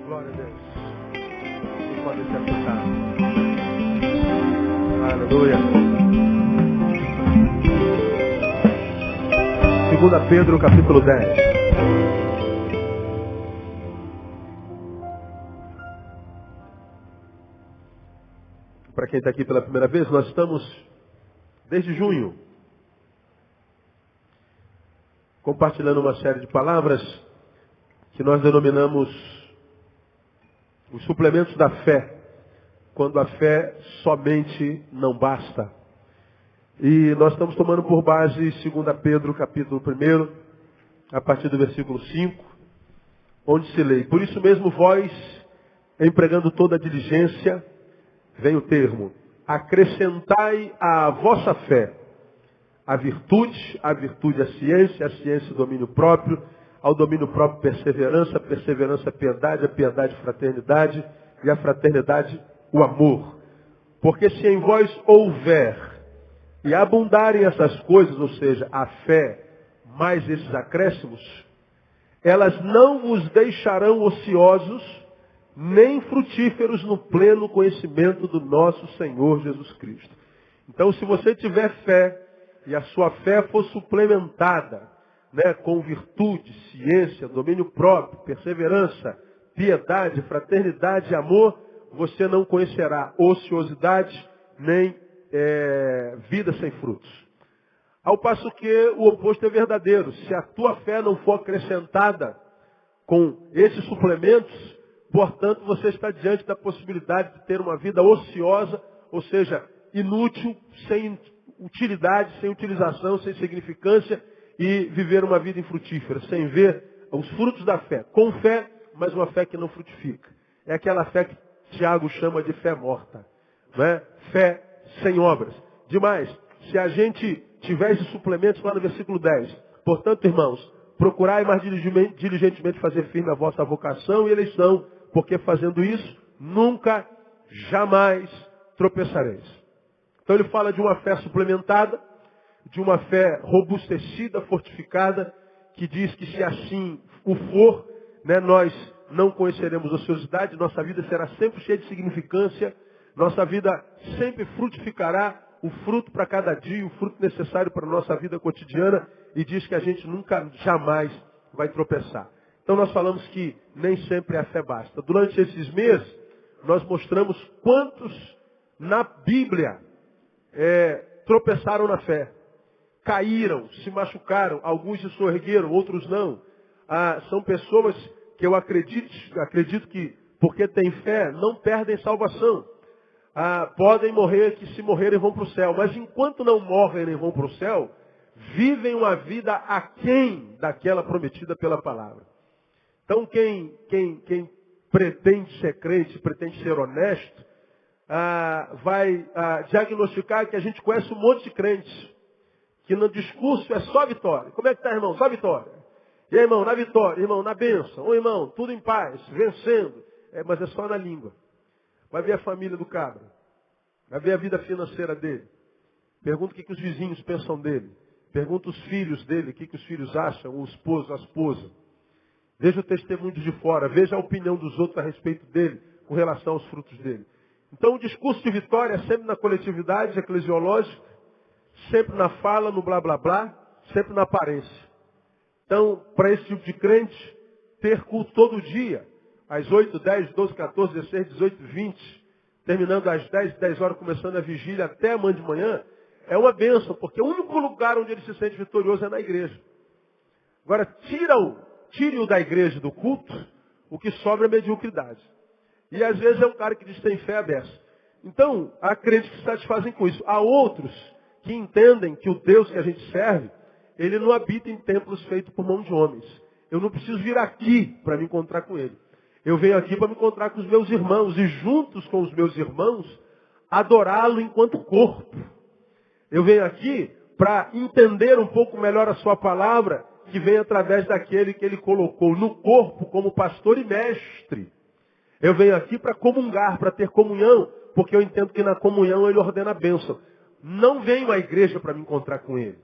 Glória a Deus. Vocês podem se assentar. Aleluia. 2 Pedro, capítulo 10. Para quem está aqui pela primeira vez, nós estamos, desde junho, compartilhando uma série de palavras que nós denominamos os suplementos da fé, quando a fé somente não basta. E nós estamos tomando por base 2 Pedro, capítulo 1, a partir do versículo 5, onde se lê: por isso mesmo vós, empregando toda a diligência, vem o termo, acrescentai à vossa fé a virtude a ciência o domínio próprio, ao domínio próprio perseverança, a perseverança a piedade fraternidade, e a fraternidade o amor. Porque se em vós houver e abundarem essas coisas, ou seja, a fé mais esses acréscimos, elas não vos deixarão ociosos, nem frutíferos no pleno conhecimento do nosso Senhor Jesus Cristo. Então, se você tiver fé, e a sua fé for suplementada, com virtude, ciência, domínio próprio, perseverança, piedade, fraternidade e amor, você não conhecerá ociosidade, nem vida sem frutos. Ao passo que o oposto é verdadeiro. Se a tua fé não for acrescentada com esses suplementos, portanto, você está diante da possibilidade de ter uma vida ociosa, ou seja, inútil, sem utilidade, sem utilização, sem significância, e viver uma vida infrutífera, sem ver os frutos da fé. Com fé, mas uma fé que não frutifica. É aquela fé que Tiago chama de fé morta. Fé sem obras. Demais, se a gente tiver esses suplementos lá no versículo 10. Portanto, irmãos, procurai mais diligentemente fazer firme a vossa vocação e eleição, porque fazendo isso, nunca, jamais tropeçareis. Então ele fala de uma fé suplementada, de uma fé robustecida, fortificada, que diz que se assim o for, nós não conheceremos ociosidade, nossa vida será sempre cheia de significância, nossa vida sempre frutificará o fruto para cada dia, o fruto necessário para a nossa vida cotidiana, e diz que a gente nunca, jamais vai tropeçar. Então nós falamos que nem sempre a fé basta. Durante esses meses, nós mostramos quantos na Bíblia tropeçaram na fé. Caíram, se machucaram, alguns se soergueram, outros não. São pessoas que eu acredito que, porque têm fé, não perdem salvação. Podem morrer, que se morrerem vão para o céu. Mas enquanto não morrem nem vão para o céu, vivem uma vida aquém daquela prometida pela palavra. Então quem pretende ser crente, pretende ser honesto, vai diagnosticar que a gente conhece um monte de crentes, que no discurso é só vitória. Como é que está, irmão? Só vitória. E aí, irmão, na vitória, irmão, na bênção. Ô, irmão, tudo em paz, vencendo. Mas é só na língua. Vai ver a família do cabra. Vai ver a vida financeira dele. Pergunta o que os vizinhos pensam dele. Pergunta os filhos dele, o que os filhos acham, o esposo, a esposa. Veja o testemunho de fora, veja a opinião dos outros a respeito dele, com relação aos frutos dele. Então o discurso de vitória é sempre na coletividade eclesiológica, sempre na fala, no blá blá blá, sempre na aparência. Então, para esse tipo de crente, ter culto todo dia, às 8, 10, 12, 14, 16, 18, 20, terminando às 10 horas, começando a vigília até amanhã de manhã, é uma bênção, porque o único lugar onde ele se sente vitorioso é na igreja. Agora, tire-o da igreja, do culto, o que sobra é mediocridade. E às vezes é um cara que diz que tem fé aberta. Então, há crentes que se satisfazem com isso. Há outros que entendem que o Deus que a gente serve, ele não habita em templos feitos por mão de homens. Eu não preciso vir aqui para me encontrar com ele. Eu venho aqui para me encontrar com os meus irmãos e juntos com os meus irmãos, adorá-lo enquanto corpo. Eu venho aqui para entender um pouco melhor a sua palavra, que vem através daquele que ele colocou no corpo como pastor e mestre. Eu venho aqui para comungar, para ter comunhão, porque eu entendo que na comunhão ele ordena a bênção. Não venho à igreja para me encontrar com ele.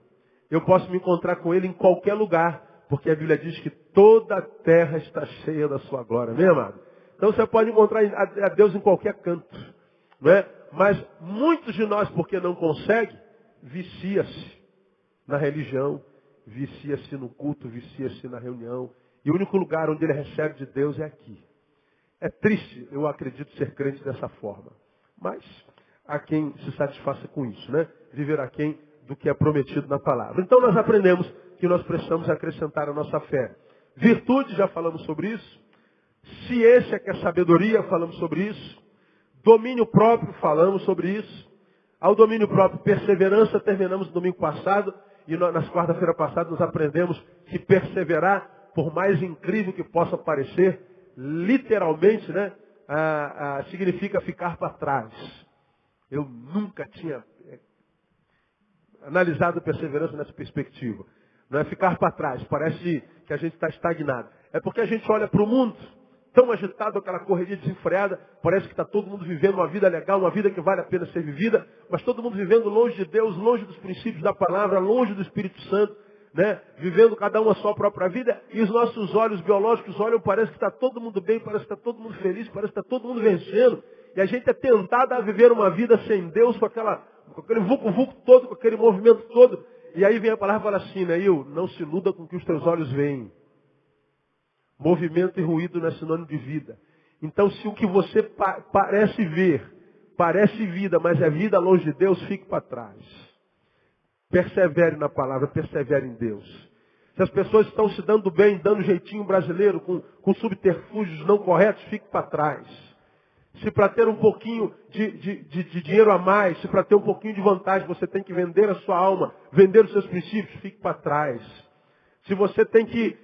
Eu posso me encontrar com ele em qualquer lugar, porque a Bíblia diz que toda a terra está cheia da sua glória. Amém, amado? Então você pode encontrar a Deus em qualquer canto. Não é? Mas muitos de nós, porque não conseguem, vicia-se na religião, vicia-se no culto, vicia-se na reunião. E o único lugar onde ele recebe de Deus é aqui. É triste, eu acredito, ser crente dessa forma. Mas há quem se satisfaça com isso, né? Viver aquém do que é prometido na palavra. Então nós aprendemos que nós precisamos acrescentar a nossa fé. Virtude, já falamos sobre isso. Ciência, que é sabedoria, falamos sobre isso. Domínio próprio, falamos sobre isso. Ao domínio próprio, perseverança, terminamos no domingo passado. E nas quarta-feira passada nós aprendemos que perseverar, por mais incrível que possa parecer, literalmente, né, significa ficar para trás. Eu nunca tinha analisado perseverança nessa perspectiva. Não é ficar para trás, parece que a gente está estagnado. É porque a gente olha para o mundo, tão agitado, aquela correria desenfreada, parece que está todo mundo vivendo uma vida legal, uma vida que vale a pena ser vivida, mas todo mundo vivendo longe de Deus, longe dos princípios da palavra, longe do Espírito Santo, né? Vivendo cada um a sua própria vida, e os nossos olhos biológicos olham, parece que está todo mundo bem, parece que está todo mundo feliz, parece que está todo mundo vencendo, e a gente é tentado a viver uma vida sem Deus, com aquele vulco-vulco todo, com aquele movimento todo, e aí vem a palavra e fala assim, Neil, não se iluda com o que os teus olhos veem. Movimento e ruído não é sinônimo de vida. Então, se o que você parece ver, parece vida, mas é vida longe de Deus, fique para trás. Persevere na palavra, persevere em Deus. Se as pessoas estão se dando bem, dando jeitinho brasileiro, com subterfúgios não corretos, fique para trás. Se para ter um pouquinho de dinheiro a mais, se para ter um pouquinho de vantagem, você tem que vender a sua alma, vender os seus princípios, fique para trás. Se você tem que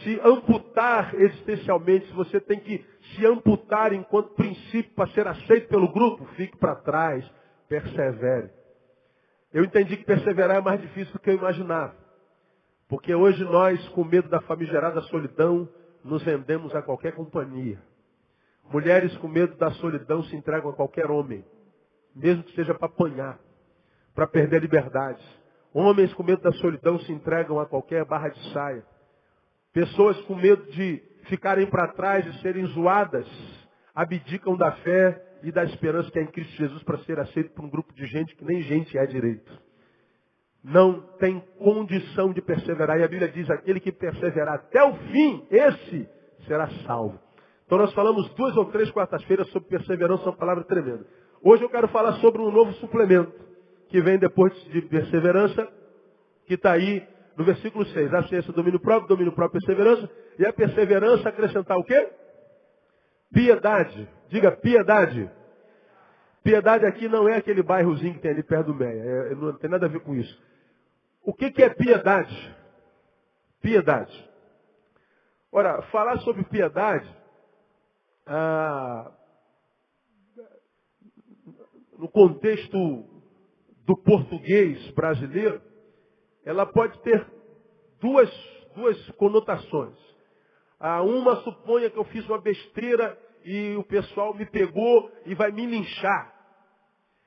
se amputar existencialmente, se você tem que se amputar enquanto princípio para ser aceito pelo grupo, fique para trás, persevere. Eu entendi que perseverar é mais difícil do que eu imaginava. Porque hoje nós, com medo da famigerada solidão, nos vendemos a qualquer companhia. Mulheres com medo da solidão se entregam a qualquer homem, mesmo que seja para apanhar, para perder a liberdade. Homens com medo da solidão se entregam a qualquer barra de saia. Pessoas com medo de ficarem para trás e serem zoadas, abdicam da fé e da esperança que é em Cristo Jesus para ser aceito por um grupo de gente que nem gente é direito. Não tem condição de perseverar. E a Bíblia diz, aquele que perseverar até o fim, esse será salvo. Então nós falamos 2 ou 3 quartas-feiras sobre perseverança, uma palavra tremenda. Hoje eu quero falar sobre um novo suplemento, que vem depois de perseverança, que está aí no versículo 6. A ciência, domínio próprio, perseverança. E a perseverança acrescentar o quê? Piedade. Diga piedade. Piedade aqui não é aquele bairrozinho que tem ali perto do Meia. Não tem nada a ver com isso. O que é piedade? Piedade. Ora, falar sobre piedade, no contexto do português brasileiro, ela pode ter duas conotações. Uma suponha que eu fiz uma besteira e o pessoal me pegou e vai me linchar.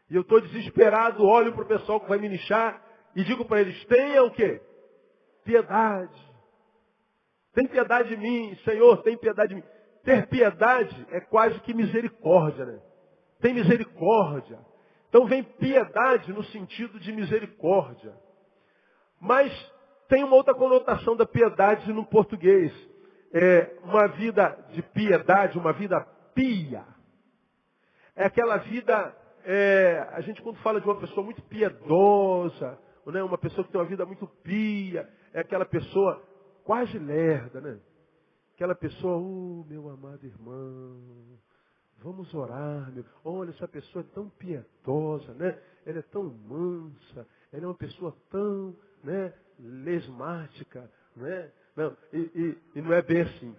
E eu estou desesperado, olho para o pessoal que vai me linchar e digo para eles, tenha o quê? Piedade. Tem piedade de mim, Senhor, tem piedade de mim. Ter piedade é quase que misericórdia, né? Tem misericórdia. Então vem piedade no sentido de misericórdia. Mas tem uma outra conotação da piedade no português. É uma vida de piedade, uma vida pia. É aquela vida, a gente quando fala de uma pessoa muito piedosa, né, uma pessoa que tem uma vida muito pia, é aquela pessoa quase lerda, né? Aquela pessoa, meu amado irmão, vamos orar, meu. Olha, essa pessoa é tão piedosa, né? Ela é tão mansa, ela é uma pessoa tão, né, lesmática, né? Não, e não é bem assim.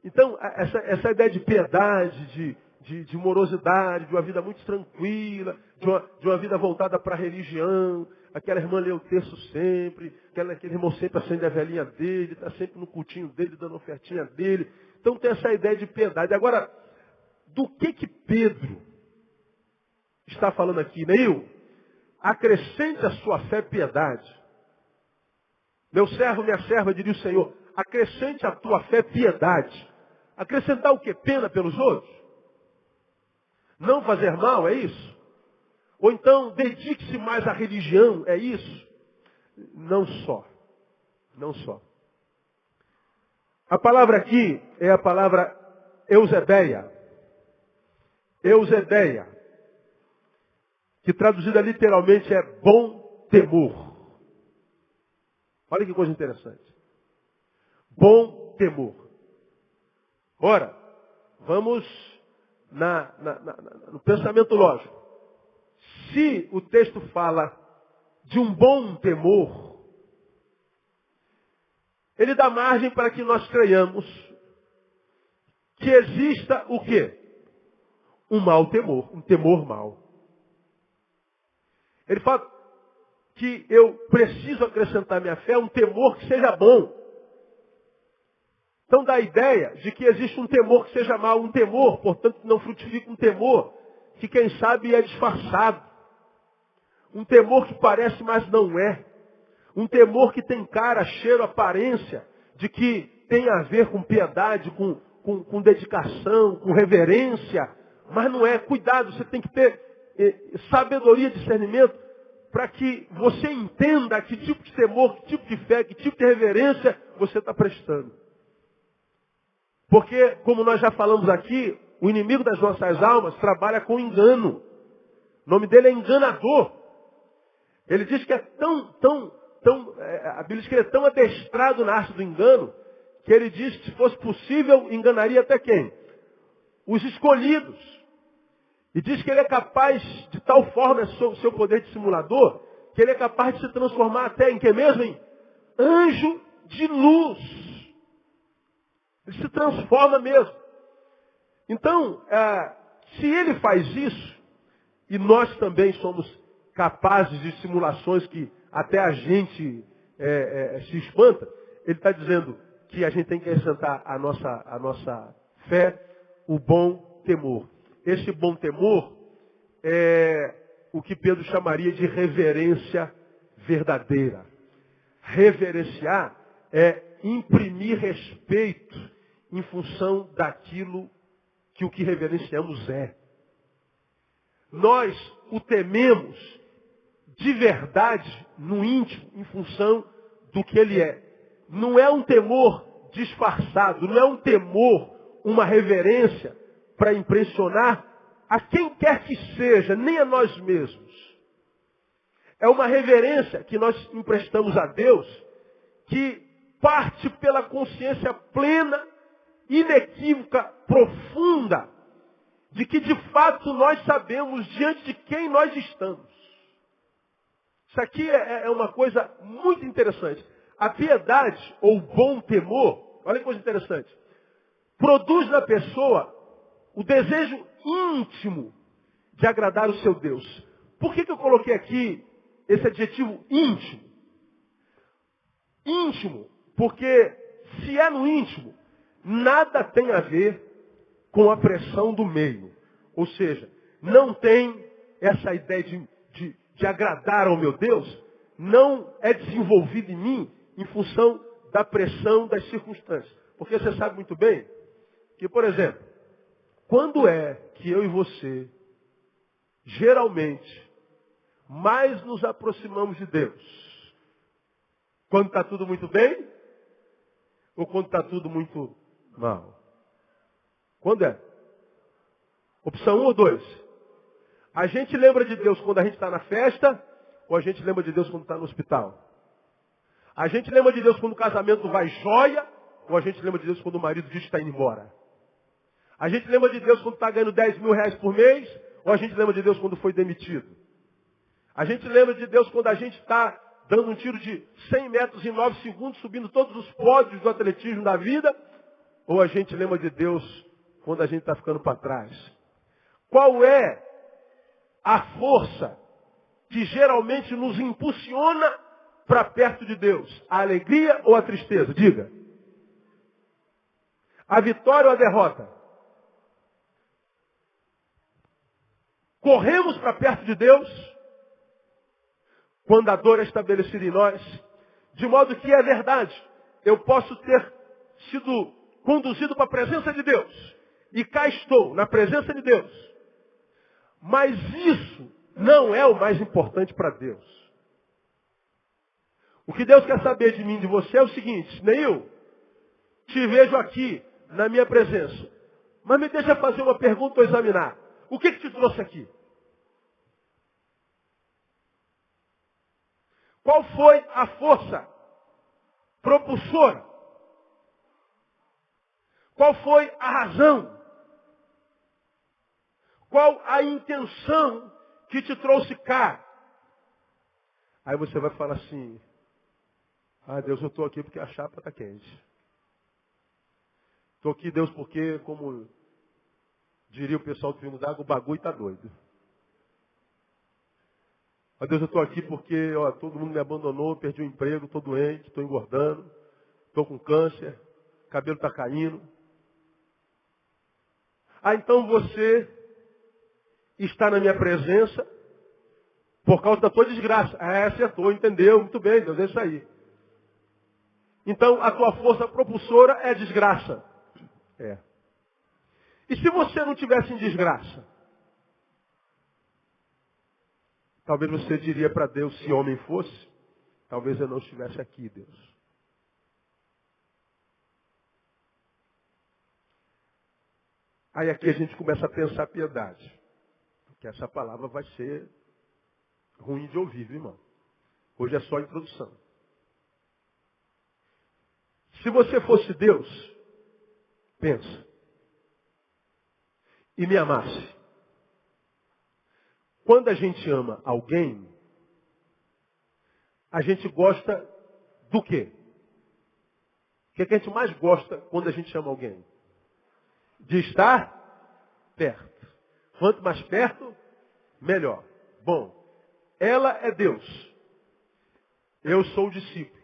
Então, essa ideia de piedade, de morosidade, de uma vida muito tranquila, de uma vida voltada para a religião, aquela irmã lê o texto sempre, aquele irmão sempre acende a velhinha dele, está sempre no cultinho dele, dando ofertinha dele. Então tem essa ideia de piedade. Agora, do que Pedro está falando aqui, Neil? Acrescente a sua fé piedade. Meu servo, minha serva, diria o Senhor, acrescente a tua fé piedade. Acrescentar o quê? Pena pelos outros? Não fazer mal, é isso? Ou então, dedique-se mais à religião, é isso? Não só. Não só. A palavra aqui é a palavra Eusebeia. Eusebeia. Que traduzida literalmente é bom temor. Olha que coisa interessante. Bom temor. Ora, vamos no pensamento lógico. Se o texto fala de um bom temor, ele dá margem para que nós creiamos que exista o quê? Um mau temor, um temor mau. Ele fala que eu preciso acrescentar à minha fé um temor que seja bom. Então dá a ideia de que existe um temor que seja mau, um temor, portanto, que não frutifica, um temor que quem sabe é disfarçado. Um temor que parece, mas não é. Um temor que tem cara, cheiro, aparência, de que tem a ver com piedade, com dedicação, com reverência, mas não é. Cuidado, você tem que ter sabedoria, discernimento, para que você entenda que tipo de temor, que tipo de fé, que tipo de reverência você está prestando. Porque, como nós já falamos aqui, o inimigo das nossas almas trabalha com engano. O nome dele é enganador. Ele diz que é a Bíblia diz que ele é tão adestrado na arte do engano, que ele diz que se fosse possível, enganaria até quem? Os escolhidos. E diz que ele é capaz, de tal forma, seu poder dissimulador, que ele é capaz de se transformar até em que mesmo? Em anjo de luz. Ele se transforma mesmo. Então, se ele faz isso, e nós também somos capazes de simulações que até a gente se espanta, ele está dizendo que a gente tem que acrescentar a nossa fé, o bom temor. Esse bom temor é o que Pedro chamaria de reverência verdadeira. Reverenciar é imprimir respeito em função daquilo que o que reverenciamos é. Nós o tememos de verdade no íntimo em função do que ele é. Não é um temor disfarçado, não é um temor, uma reverência para impressionar a quem quer que seja, nem a nós mesmos. É uma reverência que nós emprestamos a Deus, que parte pela consciência plena, inequívoca, profunda, de que de fato nós sabemos diante de quem nós estamos. Isso aqui é uma coisa muito interessante. A piedade, ou bom temor, olha que coisa interessante, produz na pessoa o desejo íntimo de agradar o seu Deus. Por que eu coloquei aqui esse adjetivo íntimo? Íntimo, porque se é no íntimo, nada tem a ver com a pressão do meio. Ou seja, não tem essa ideia de agradar ao meu Deus, não é desenvolvido em mim em função da pressão das circunstâncias. Porque você sabe muito bem que, por exemplo, quando é que eu e você, geralmente, mais nos aproximamos de Deus? Quando está tudo muito bem? Ou quando está tudo muito mal? Quando é? Opção 1 ou 2? A gente lembra de Deus quando a gente está na festa, ou a gente lembra de Deus quando está no hospital? A gente lembra de Deus quando o casamento vai jóia, ou a gente lembra de Deus quando o marido diz que está indo embora? A gente lembra de Deus quando está ganhando 10 mil reais por mês, ou a gente lembra de Deus quando foi demitido? A gente lembra de Deus quando a gente está dando um tiro de 100 metros em 9 segundos, subindo todos os pódios do atletismo da vida, ou a gente lembra de Deus quando a gente está ficando para trás? Qual é a força que geralmente nos impulsiona para perto de Deus? A alegria ou a tristeza? Diga. A vitória ou a derrota? Corremos para perto de Deus quando a dor é estabelecida em nós, de modo que é verdade. Eu posso ter sido conduzido para a presença de Deus. E cá estou, na presença de Deus. Mas isso não é o mais importante para Deus. O que Deus quer saber de mim e de você é o seguinte: Neil, te vejo aqui na minha presença. Mas me deixa fazer uma pergunta ou examinar. O que te trouxe aqui? Qual foi a força propulsora? Qual foi a razão? Qual a intenção que te trouxe cá? Aí você vai falar assim: ah, Deus, eu estou aqui porque a chapa está quente. Estou aqui, Deus, porque, como diria o pessoal do Vinho d'Água, o bagulho está doido. Ó Deus, eu estou aqui porque todo mundo me abandonou, perdi o emprego, estou doente, estou engordando, estou com câncer, cabelo está caindo. Ah, então você está na minha presença por causa da tua desgraça. Acertou, entendeu? Muito bem, Deus, é isso aí. Então a tua força propulsora é desgraça. É. E se você não tivesse em desgraça? Talvez você diria para Deus, se homem fosse, talvez eu não estivesse aqui, Deus. Aí aqui a gente começa a pensar piedade. Porque essa palavra vai ser ruim de ouvir, viu, irmão? Hoje é só a introdução. Se você fosse Deus, pensa, e me amasse. Quando a gente ama alguém, a gente gosta do quê? O que é que a gente mais gosta quando a gente ama alguém? De estar perto. Quanto mais perto, melhor. Bom, ela é Deus. Eu sou o discípulo.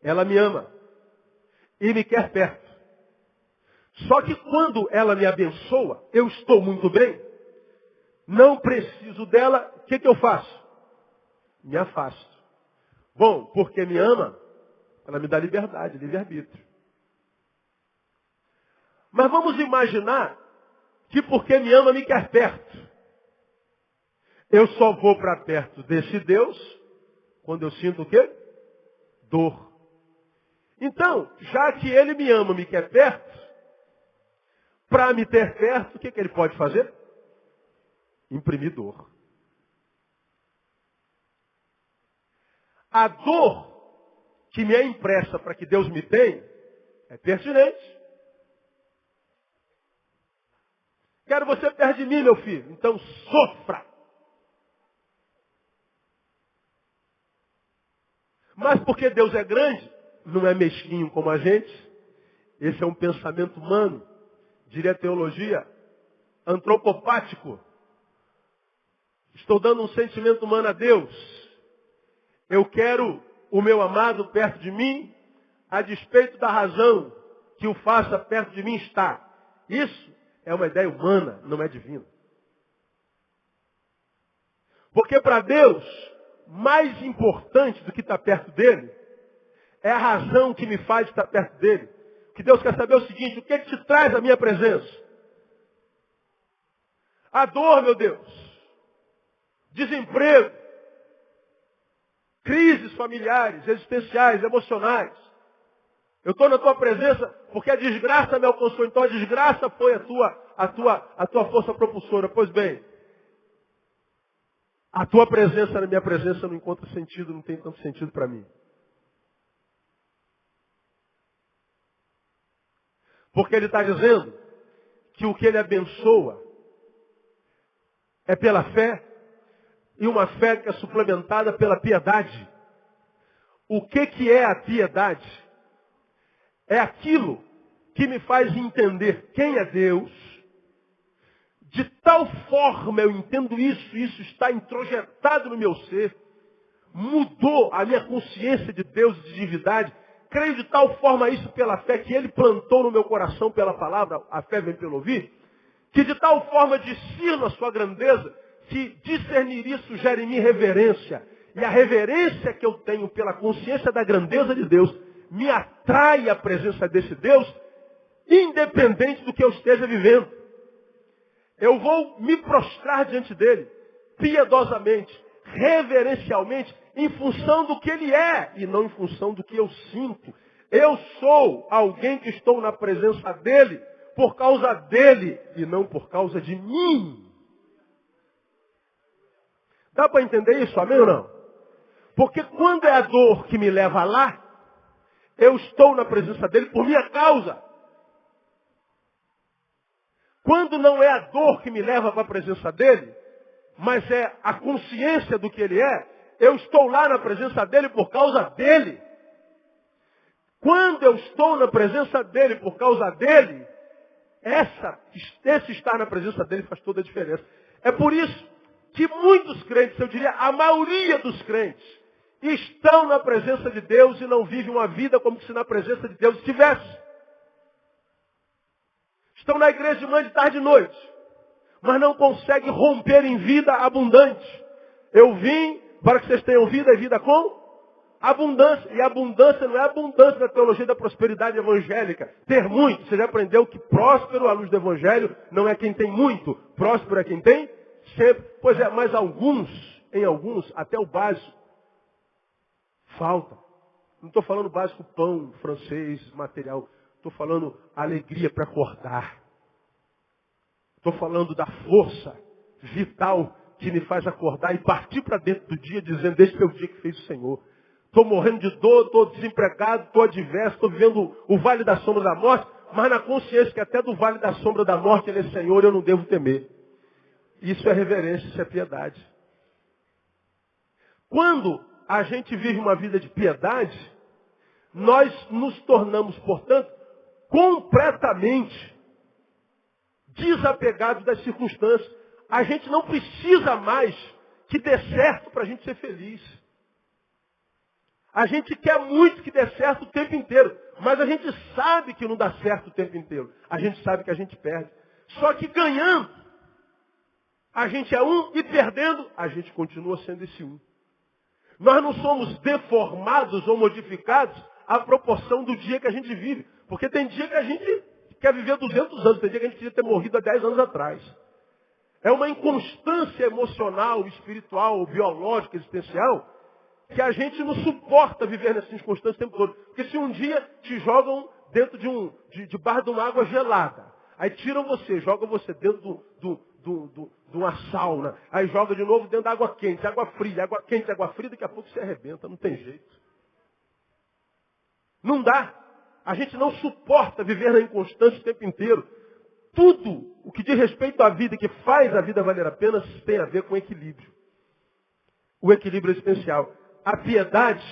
Ela me ama e me quer perto. Só que quando ela me abençoa, eu estou muito bem, não preciso dela, o que eu faço? Me afasto. Bom, porque me ama, ela me dá liberdade, livre-arbítrio. Mas vamos imaginar que porque me ama, me quer perto. Eu só vou para perto desse Deus quando eu sinto o quê? Dor. Então, já que ele me ama, me quer perto, para me ter perto, o que ele pode fazer? Imprimir dor. A dor que me é impressa para que Deus me tenha é pertinente. Quero você perto de mim, meu filho. Então sofra. Mas porque Deus é grande, não é mesquinho como a gente. Esse é um pensamento humano, diria teologia, antropopático. Estou dando um sentimento humano a Deus. Eu quero o meu amado perto de mim, a despeito da razão que o faça perto de mim estar. Isso é uma ideia humana, não é divina. Porque para Deus, mais importante do que estar perto dele, é a razão que me faz estar perto dele. O que Deus quer saber é o seguinte: o que te traz a minha presença? A dor, meu Deus. Desemprego. Crises familiares, existenciais, emocionais. Eu estou na tua presença porque a desgraça me alcançou. Então a desgraça foi a tua força propulsora. Pois bem, a tua presença na minha presença não encontra sentido, não tem tanto sentido para mim. Porque ele está dizendo que o que ele abençoa é pela fé, e uma fé que é suplementada pela piedade. O que é a piedade? É aquilo que me faz entender quem é Deus. De tal forma eu entendo isso está introjetado no meu ser, mudou a minha consciência de Deus e de divindade. Creio de tal forma isso pela fé que ele plantou no meu coração pela palavra, a fé vem pelo ouvir, que de tal forma discerno a sua grandeza, que discernir isso gera em mim reverência. E a reverência que eu tenho pela consciência da grandeza de Deus, me atrai a presença desse Deus, independente do que eu esteja vivendo. Eu vou me prostrar diante dele, piedosamente, reverencialmente, em função do que ele é e não em função do que eu sinto. Eu sou alguém que estou na presença dele por causa dele e não por causa de mim. Dá para entender isso, amém ou não? Porque quando é a dor que me leva lá, eu estou na presença dele por minha causa. Quando não é a dor que me leva para a presença dele, mas é a consciência do que ele é, eu estou lá na presença dele por causa dele. Quando eu estou na presença dele por causa dele, esse estar na presença dele faz toda a diferença. É por isso que muitos crentes, eu diria a maioria dos crentes, estão na presença de Deus e não vivem uma vida como se na presença de Deus estivesse. Estão na igreja de manhã, de tarde e de noite, mas não conseguem romper em vida abundante. Eu vim para que vocês tenham vida e vida com abundância. E abundância não é abundância da teologia da prosperidade evangélica. Ter muito. Você já aprendeu que próspero, à luz do evangelho, não é quem tem muito. Próspero é quem tem sempre. Pois é, mas em alguns, até o básico falta. Não estou falando básico pão, francês, material. Estou falando alegria para acordar. Estou falando da força vital que me faz acordar e partir para dentro do dia dizendo, este é o dia que fez o Senhor. Estou morrendo de dor, estou desempregado, estou adverso, estou vivendo o vale da sombra da morte, mas na consciência que até do vale da sombra da morte ele é Senhor, eu não devo temer. Isso é reverência, isso é piedade. Quando a gente vive uma vida de piedade, nós nos tornamos, portanto, completamente desapegados das circunstâncias. A gente não precisa mais que dê certo para a gente ser feliz. A gente quer muito que dê certo o tempo inteiro, mas a gente sabe que não dá certo o tempo inteiro. A gente sabe que a gente perde. Só que ganhando, a gente é um e perdendo, a gente continua sendo esse um. Nós não somos deformados ou modificados à proporção do dia que a gente vive. Porque tem dia que a gente quer viver 200 anos, tem dia que a gente podia ter morrido há 10 anos atrás. É uma inconstância emocional, espiritual, biológica, existencial, que a gente não suporta viver nessa inconstância o tempo todo. Porque se um dia te jogam dentro debaixo de uma água gelada, aí tiram você, jogam você dentro de uma sauna, aí joga de novo dentro da água quente, água fria, água quente, água fria, daqui a pouco você arrebenta, não tem jeito. Não dá. A gente não suporta viver na inconstância o tempo inteiro. Tudo o que diz respeito à vida, que faz a vida valer a pena, tem a ver com equilíbrio. O equilíbrio existencial. A piedade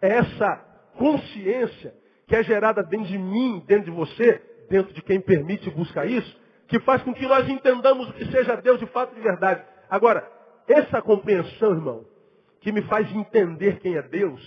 é essa consciência que é gerada dentro de mim, dentro de você, dentro de quem permite e busca isso, que faz com que nós entendamos o que seja Deus de fato e de verdade. Agora, essa compreensão, irmão, que me faz entender quem é Deus,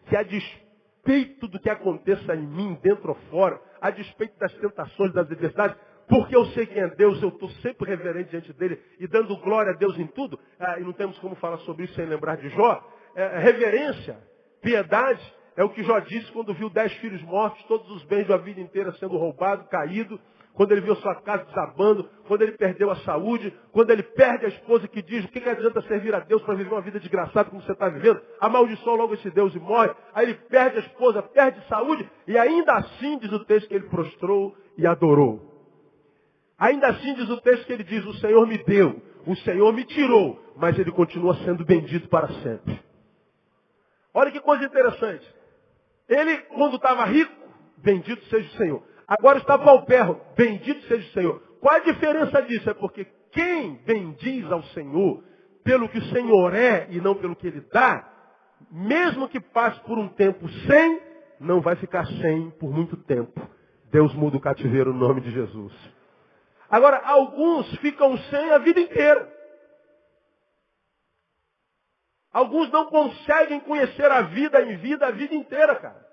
que a despeito do que aconteça em mim, dentro ou fora, a despeito das tentações, das adversidades, porque eu sei quem é Deus, eu estou sempre reverente diante dele e dando glória a Deus em tudo, e não temos como falar sobre isso sem lembrar de Jó. Reverência, piedade, é o que Jó disse quando viu 10 filhos mortos, todos os bens da vida inteira sendo roubados, caído, quando ele viu sua casa desabando, quando ele perdeu a saúde, quando ele perde a esposa que diz, o que adianta servir a Deus para viver uma vida desgraçada como você está vivendo? Amaldiçoa logo esse Deus e morre. Aí ele perde a esposa, perde a saúde, e ainda assim diz o texto que ele prostrou e adorou. Ainda assim diz o texto que ele diz, o Senhor me deu, o Senhor me tirou, mas ele continua sendo bendito para sempre. Olha que coisa interessante. Ele, quando estava rico, bendito seja o Senhor. Agora está paupérrimo, bendito seja o Senhor. Qual a diferença disso? É porque quem bendiz ao Senhor pelo que o Senhor é e não pelo que Ele dá, mesmo que passe por um tempo sem, não vai ficar sem por muito tempo. Deus muda o cativeiro no nome de Jesus. Agora, alguns ficam sem a vida inteira. Alguns não conseguem conhecer a vida em vida a vida inteira, cara.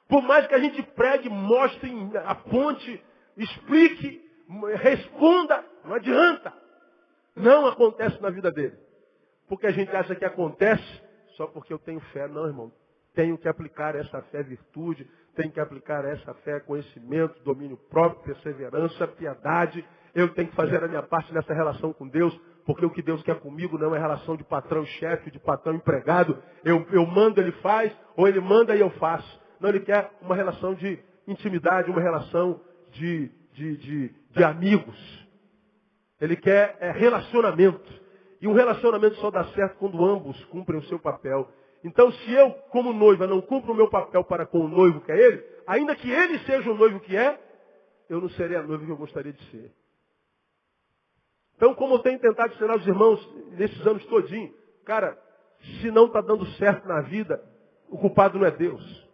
Por mais que a gente pregue, mostre, aponte, explique, responda, não adianta. Não acontece na vida dele. Porque a gente acha que acontece só porque eu tenho fé. Não, irmão. Tenho que aplicar essa fé virtude, tenho que aplicar essa fé conhecimento, domínio próprio, perseverança, piedade. Eu tenho que fazer a minha parte nessa relação com Deus, porque o que Deus quer comigo não é relação de patrão e chefe, de patrão e empregado. Eu mando, ele faz, ou ele manda e eu faço. Não, ele quer uma relação de intimidade, uma relação de amigos. Ele quer relacionamento. E um relacionamento só dá certo quando ambos cumprem o seu papel. Então, se eu, como noiva, não cumpro o meu papel para com o noivo que é ele, ainda que ele seja o noivo que é, eu não serei a noiva que eu gostaria de ser. Então, como eu tenho tentado ensinar os irmãos nesses anos todinhos, cara, se não está dando certo na vida, o culpado não é Deus.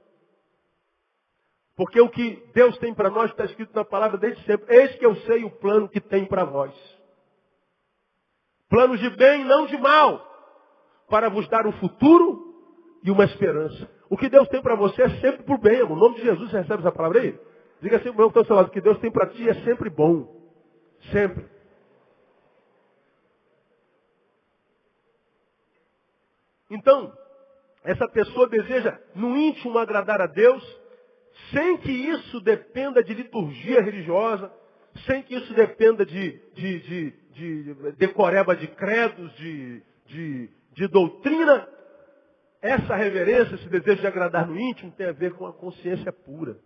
Porque o que Deus tem para nós está escrito na palavra desde sempre. Eis que eu sei o plano que tem para vós. Planos de bem, não de mal, para vos dar um futuro e uma esperança. O que Deus tem para você é sempre por bem, irmão. No nome de Jesus, você recebe essa palavra aí? Diga assim, meu irmão, que está ao seu lado, o que Deus tem para ti é sempre bom. Sempre. Então, essa pessoa deseja no íntimo agradar a Deus, sem que isso dependa de liturgia religiosa, sem que isso dependa de decoreba de credos, de doutrina. Essa reverência, esse desejo de agradar no íntimo, tem a ver com a consciência pura.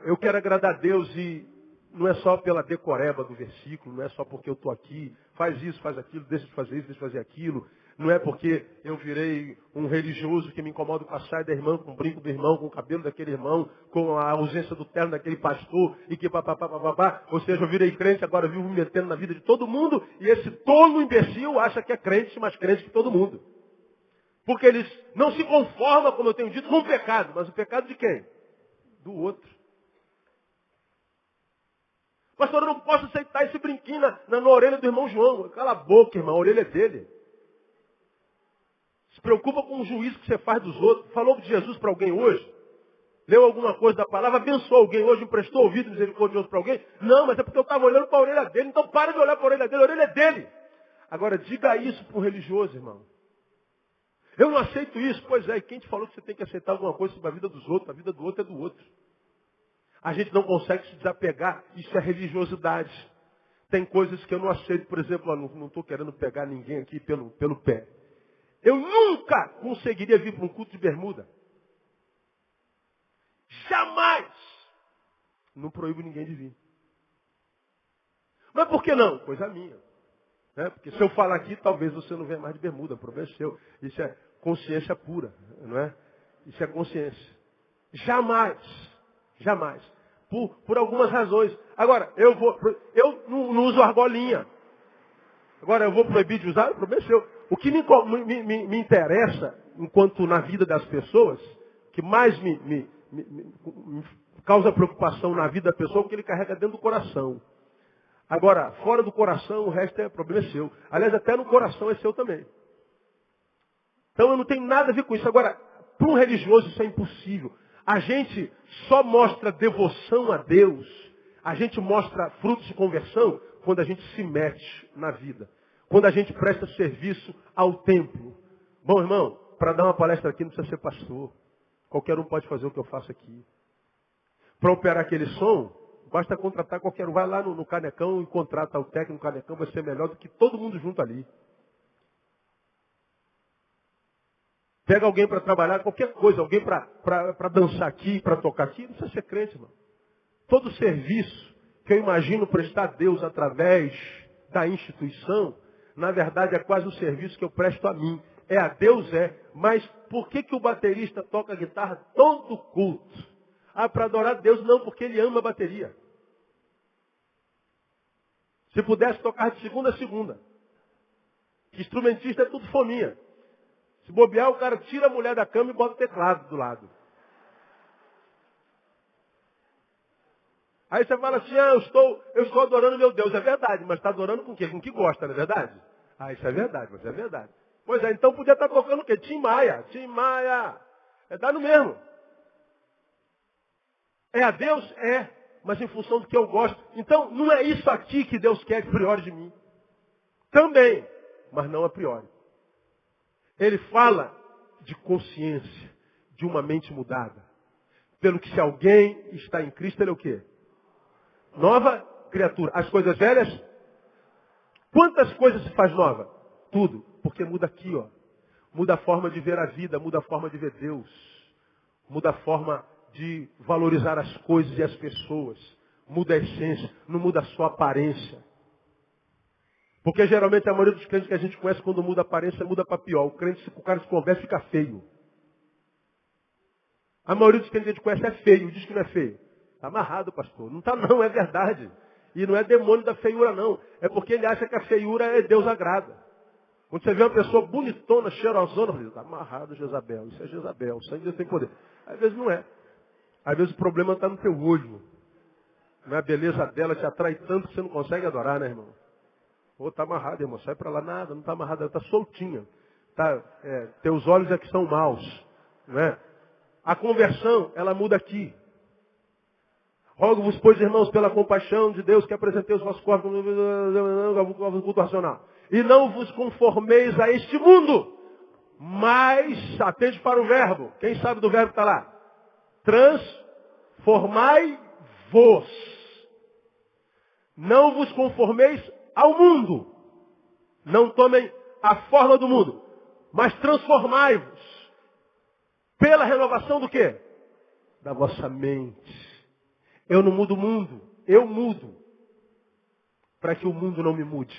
Eu quero agradar a Deus e não é só pela decoreba do versículo, não é só porque eu estou aqui, faz isso, faz aquilo, deixa de fazer isso, deixa de fazer aquilo. Não é porque eu virei um religioso que me incomoda com a saia da irmã, com o brinco do irmão, com o cabelo daquele irmão, com a ausência do terno daquele pastor, e que papapá. Ou seja, eu virei crente, agora vivo me metendo na vida de todo mundo, e esse tolo imbecil acha que é crente, mais crente que todo mundo. Porque eles não se conformam, como eu tenho dito, com o pecado. Mas o pecado de quem? Do outro. Pastor, eu não posso aceitar esse brinquinho na orelha do irmão João. Cala a boca, irmão, a orelha é dele. Se preocupa com o juízo que você faz dos outros. Falou de Jesus para alguém hoje? Leu alguma coisa da palavra? Abençoou alguém hoje? Emprestou ouvido misericordioso para alguém? Não, mas é porque eu estava olhando para a orelha dele. Então para de olhar para a orelha dele. A orelha é dele. Agora, diga isso para um religioso, irmão. Eu não aceito isso. Pois é, e quem te falou que você tem que aceitar alguma coisa sobre a vida dos outros? A vida do outro é do outro. A gente não consegue se desapegar. Isso é religiosidade. Tem coisas que eu não aceito. Por exemplo, eu não estou querendo pegar ninguém aqui pelo pé. Eu nunca conseguiria vir para um culto de bermuda. Jamais. Não proíbo ninguém de vir. Mas por que não? Coisa minha. Porque se eu falar aqui, talvez você não venha mais de bermuda. O problema é seu. Isso é consciência pura. Não é? Isso é consciência. Jamais. Jamais. Por algumas razões. Agora, eu não uso argolinha. Agora, eu vou proibir de usar? O problema é seu. O que me interessa, enquanto na vida das pessoas, que mais me causa preocupação na vida da pessoa, é o que ele carrega dentro do coração. Agora, fora do coração, o resto problema é seu. Aliás, até no coração é seu também. Então, eu não tenho nada a ver com isso. Agora, para um religioso isso é impossível. A gente só mostra devoção a Deus, a gente mostra frutos de conversão quando a gente se mete na vida. Quando a gente presta serviço ao templo. Bom, irmão, para dar uma palestra aqui não precisa ser pastor. Qualquer um pode fazer o que eu faço aqui. Para operar aquele som, basta contratar qualquer um. Vai lá no Canecão e contrata o técnico Canecão, vai ser melhor do que todo mundo junto ali. Pega alguém para trabalhar, qualquer coisa, alguém para dançar aqui, para tocar aqui, não precisa ser crente, irmão. Todo serviço que eu imagino prestar a Deus através da instituição, na verdade é quase um serviço que eu presto a mim. É a Deus, mas por que o baterista toca guitarra todo culto? Para adorar a Deus, não, porque ele ama a bateria. Se pudesse tocar de segunda a segunda. Instrumentista é tudo fominha. Se bobear, o cara tira a mulher da cama e bota o teclado do lado. Aí você fala assim, eu estou adorando meu Deus. É verdade, mas está adorando com o quê? Com o que gosta, não é verdade? Isso é verdade, mas é verdade. Pois é, então podia estar tocando o quê? Tim Maia. Dá no mesmo. É a Deus? Mas em função do que eu gosto. Então, não é isso aqui que Deus quer a priori de mim. Também, mas não a priori. Ele fala de consciência, de uma mente mudada. Pelo que se alguém está em Cristo, ele é o quê? Nova criatura. As coisas velhas, quantas coisas se faz nova? Tudo. Porque muda aqui, ó. Muda a forma de ver a vida, muda a forma de ver Deus. Muda a forma de valorizar as coisas e as pessoas. Muda a essência, não muda só a aparência. Porque geralmente a maioria dos crentes que a gente conhece, quando muda a aparência, muda para pior. O cara se converte, fica feio. A maioria dos crentes que a gente conhece é feio, diz que não é feio. Está amarrado, pastor. Não está não, é verdade. E não é demônio da feiura, não. É porque ele acha que a feiura é Deus agrada. Quando você vê uma pessoa bonitona, cheirosona, está amarrado, Jezabel. Isso é Jezabel, isso aí Deus tem poder. Às vezes não é. Às vezes o problema está no teu olho. Não é? A beleza dela te atrai tanto que você não consegue adorar, né, irmão? Ou está amarrado, irmão. Sai para lá, nada, não está amarrado, ela está soltinha. Tá, teus olhos é que são maus. Não é? A conversão, ela muda aqui. Rogo-vos, pois, irmãos, pela compaixão de Deus, que apresentei os vossos corpos como culto racional. E não vos conformeis a este mundo, mas, atende para o verbo. Quem sabe do verbo que está lá? Transformai-vos. Não vos conformeis ao mundo. Não tomem a forma do mundo, mas transformai-vos. Pela renovação do quê? Da vossa mente. Eu não mudo o mundo, eu mudo. Para que o mundo não me mude.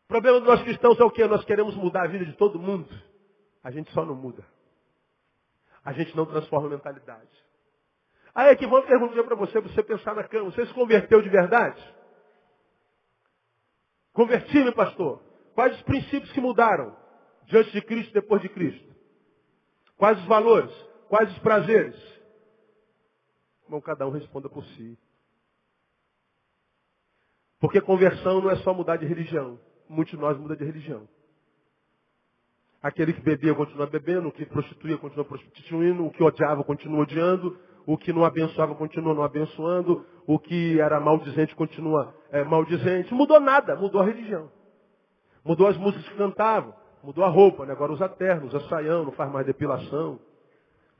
O problema dos nós cristãos é o quê? Nós queremos mudar a vida de todo mundo. A gente só não muda. A gente não transforma a mentalidade. Aí aqui vamos perguntar para você pensar na cama. Você se converteu de verdade? Converti-me, pastor. Quais os princípios que mudaram diante de Cristo e depois de Cristo? Quais os valores? Quais os prazeres? Irmão, cada um responda por si. Porque conversão não é só mudar de religião. Muitos de nós mudam de religião. Aquele que bebia continua bebendo, o que prostituía continua prostituindo, o que odiava continua odiando, o que não abençoava continua não abençoando, o que era maldizente continua maldizente. Não mudou nada, mudou a religião. Mudou as músicas que cantavam, mudou a roupa, né? Agora usa terno, usa saião, não faz mais depilação.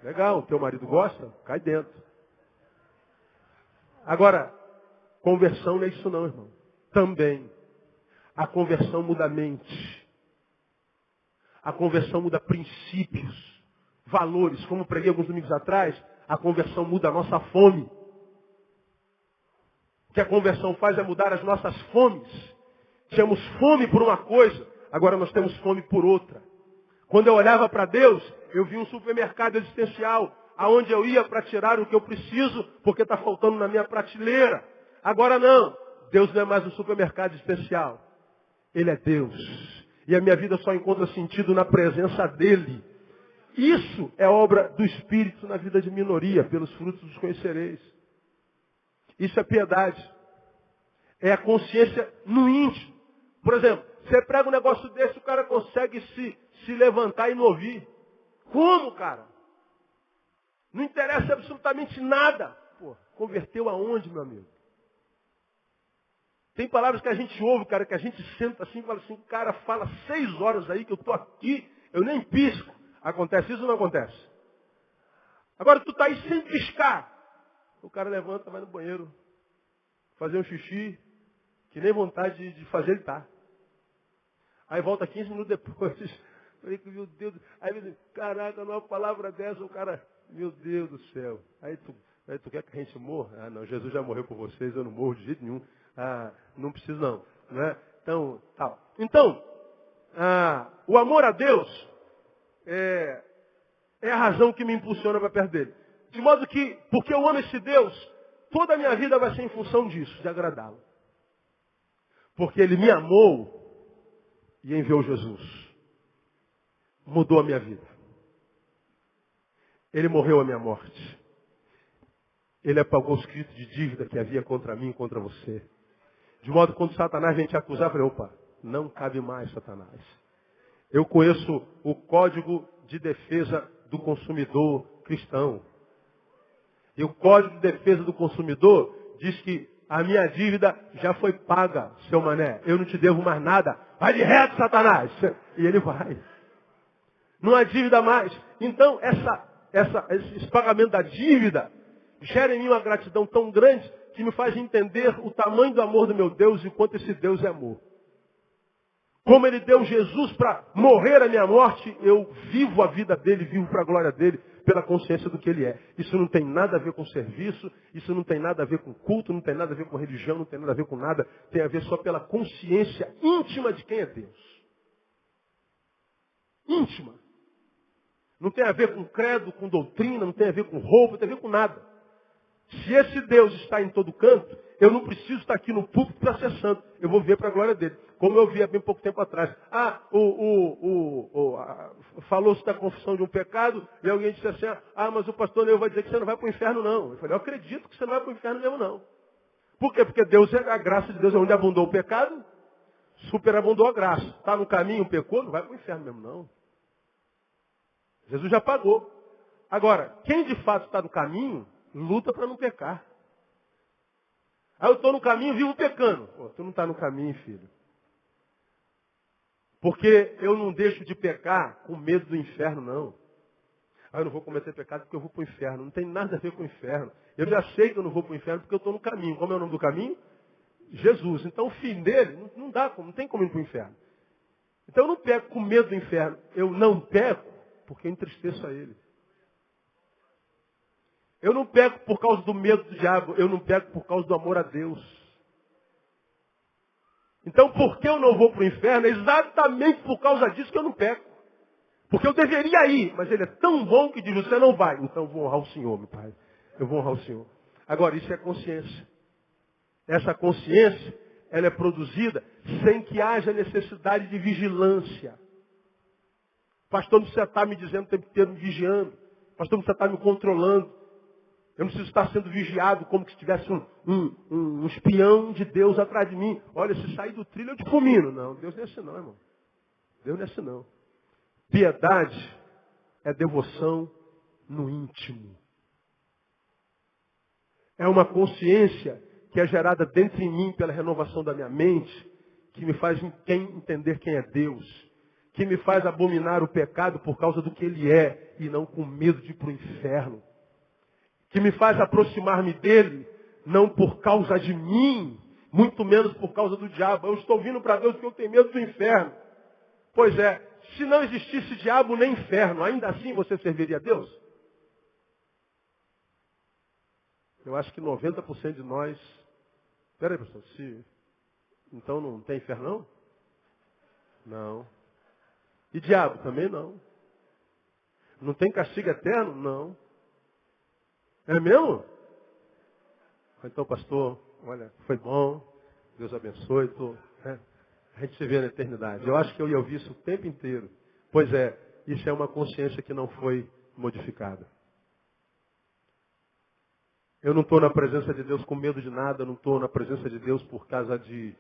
Legal, teu marido gosta? Cai dentro. Agora, conversão não é isso não, irmão. Também. A conversão muda a mente. A conversão muda princípios, valores. Como preguei alguns domingos atrás, a conversão muda a nossa fome. O que a conversão faz é mudar as nossas fomes. Tínhamos fome por uma coisa, agora nós temos fome por outra. Quando eu olhava para Deus, eu vi um supermercado existencial, aonde eu ia para tirar o que eu preciso, porque está faltando na minha prateleira. Agora não, Deus não é mais um supermercado existencial. Ele é Deus. E a minha vida só encontra sentido na presença dEle. Isso é obra do Espírito na vida de minoria, pelos frutos os conhecereis. Isso é piedade. É a consciência no íntimo. Por exemplo, você prega um negócio desse, o cara consegue se levantar e não ouvir. Como, cara? Não interessa absolutamente nada. Pô, converteu aonde, meu amigo? Tem palavras que a gente ouve, cara, que a gente senta assim e fala assim, cara, fala 6 horas aí que eu estou aqui, eu nem pisco. Acontece isso ou não acontece? Agora tu está aí sem piscar. O cara levanta, vai no banheiro, fazer um xixi, que nem vontade de fazer ele tá. Aí volta 15 minutos depois. Falei, meu Deus. Aí ele diz, caraca, numa palavra dessa, o cara, meu Deus do céu. Aí tu quer que a gente morra? Ah, não, Jesus já morreu por vocês, eu não morro de jeito nenhum. Ah, não preciso não. Não é? Então, tal. Então, o amor a Deus é a razão que me impulsiona para perto dele. De modo que, porque eu amo esse Deus, toda a minha vida vai ser em função disso, de agradá-lo. Porque ele me amou e enviou Jesus. Mudou a minha vida. Ele morreu a minha morte. Ele apagou os escritos de dívida que havia contra mim e contra você. De modo que quando Satanás vem te acusar, eu falei, opa, não cabe mais, Satanás. Eu conheço o Código de Defesa do Consumidor cristão. E o Código de Defesa do Consumidor diz que a minha dívida já foi paga, seu mané. Eu não te devo mais nada. Vai de reto, Satanás. E ele vai. Não há dívida mais. Então, esse pagamento da dívida gera em mim uma gratidão tão grande que me faz entender o tamanho do amor do meu Deus e o quanto esse Deus é amor. Como Ele deu Jesus para morrer a minha morte, eu vivo a vida dele, vivo para a glória dele, pela consciência do que Ele é. Isso não tem nada a ver com serviço, isso não tem nada a ver com culto, não tem nada a ver com religião, não tem nada a ver com nada. Tem a ver só pela consciência íntima de quem é Deus. Íntima. Não tem a ver com credo, com doutrina, não tem a ver com roupa, não tem a ver com nada. Se esse Deus está em todo canto, eu não preciso estar aqui no púlpito para ser santo. Eu vou ver para a glória dele. Como eu vi há bem pouco tempo atrás. Falou-se da confissão de um pecado, e alguém disse assim, mas o pastor Neu vai dizer que você não vai para o inferno, não. Eu falei, eu acredito que você não vai para o inferno mesmo, não. Por quê? Porque a graça de Deus é onde abundou o pecado, superabundou a graça. Está no caminho, pecou, não vai para o inferno mesmo, não. Jesus já pagou. Agora, quem de fato está no caminho, luta para não pecar. Eu estou no caminho, vivo pecando. Tu não está no caminho, filho. Porque eu não deixo de pecar com medo do inferno, não. Eu não vou cometer pecado porque eu vou para o inferno. Não tem nada a ver com o inferno. Eu já sei que eu não vou para o inferno porque eu estou no caminho. Como é o nome do caminho? Jesus. Então o fim dele não tem como ir para o inferno. Então eu não peco com medo do inferno. Eu não peco porque eu entristeço a ele. Eu não peco por causa do medo do diabo. Eu não peco por causa do amor a Deus. Então, por que eu não vou para o inferno? É exatamente por causa disso que eu não peco. Porque eu deveria ir, mas ele é tão bom que diz, você não vai. Então, eu vou honrar o Senhor, meu Pai. Eu vou honrar o Senhor. Agora, isso é consciência. Essa consciência, ela é produzida sem que haja necessidade de vigilância. O pastor não precisa estar me dizendo o tempo inteiro, me vigiando. O pastor não precisa estar me controlando. Eu não preciso estar sendo vigiado como se tivesse um espião de Deus atrás de mim. Olha, se sair do trilho eu te fulmino. Não, Deus não é assim não, irmão. Deus não é assim não. Piedade é devoção no íntimo. É uma consciência que é gerada dentro de mim pela renovação da minha mente, que me faz entender quem é Deus, que me faz abominar o pecado por causa do que Ele é e não com medo de ir para o inferno. Que me faz aproximar-me dele, não por causa de mim, muito menos por causa do diabo. Eu estou vindo para Deus porque eu tenho medo do inferno. Pois é, se não existisse diabo nem inferno, ainda assim você serviria a Deus? Eu acho que 90% de nós... Espera aí, pastor, então não tem inferno, não? Não. E diabo? Também não. Não tem castigo eterno? Não. É mesmo? Então, pastor, olha, foi bom, Deus abençoe, a gente se vê na eternidade. Eu acho que eu ia ouvir isso o tempo inteiro. Pois é, isso é uma consciência que não foi modificada. Eu não estou na presença de Deus com medo de nada, eu não estou na presença de Deus por causa de